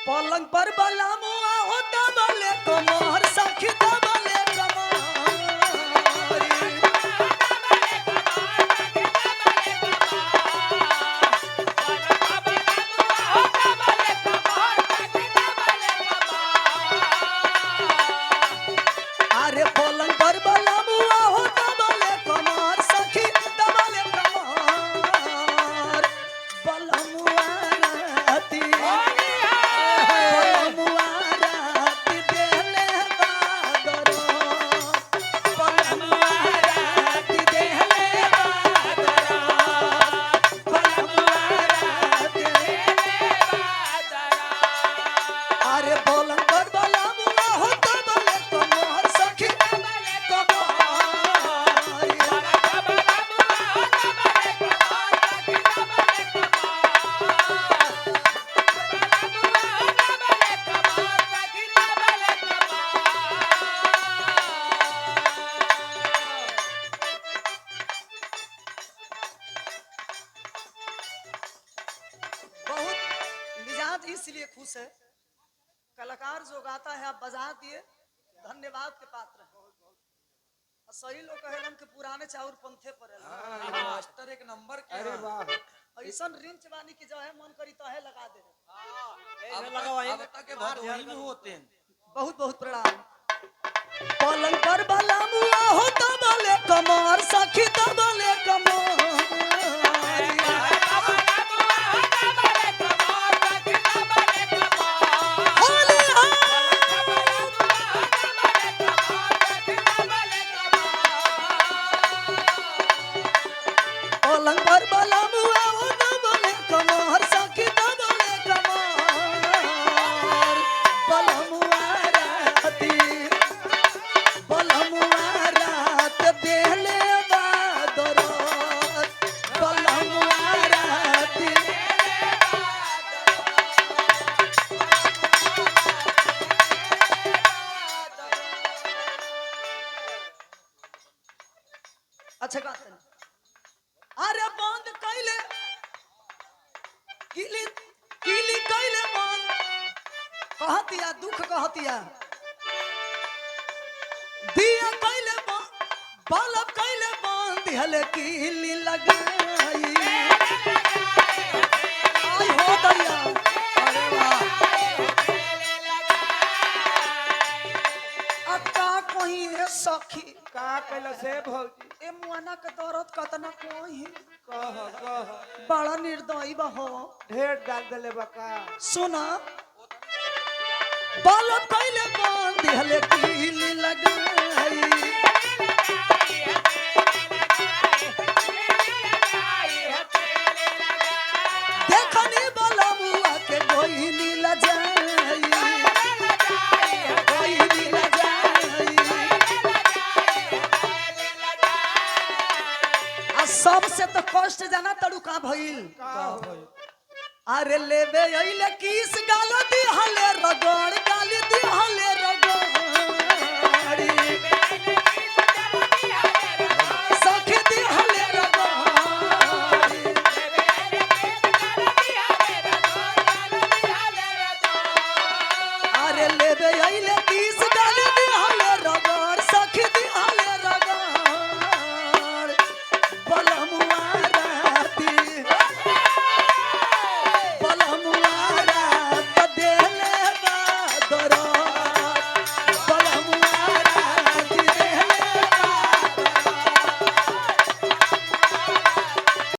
पलंग पर बलमुआ होता बले कमर सखी दबले अरे पलंग पर बलमुआ होता बले कमर सखी दबले कमर बलमुआ राती इसलिए खुश है। कलाकार जो गाता है आप बजा दिए, धन्यवाद के पात्र हैं। सही लोग कहेलन कि पुराने चाउर पंथे पर मास्टर एक नंबर के। अरे वाह, ऐसा रिंच बानी की जो है मन करी तो है लगा दे। अब तक के भदोही में होते हैं। बहुत बहुत प्रणाम। पलंग पर बलमुआ होता बले कमर सखी दबले कमर पलंग पर बलमुआ होता बले कमर सखी दबले कमर बलमुआ राती बलमुआ रात देहले बादरत बलमुआ राती। अच्छा गाते हैं। अरे बंद कैले किली किली कैले बंद कहतिया दुख कहतिया दिया कैले बंद बल्ब कैले बंद हले किली लगाई आई हो दरिया। अरे वाह अक्का कहीं है सखी का कैला से भौजी ए मुआना के दर्द कतना कोई कह बड़ा निर्दयी बहो। ढेर डाल देले बका सुना बल्ब कैले बंद हले किली लगाई देखनी बलमुआ के गोइली लजाई गोइली लजाई आ सबसे तो कष्ट जाना तड़ुका भइल। अरे लेबे अइले किस गाल दी हले रगड़ गाली दी हले रगड़ी सखी दी हले रगड़ी अरे लेबे अइले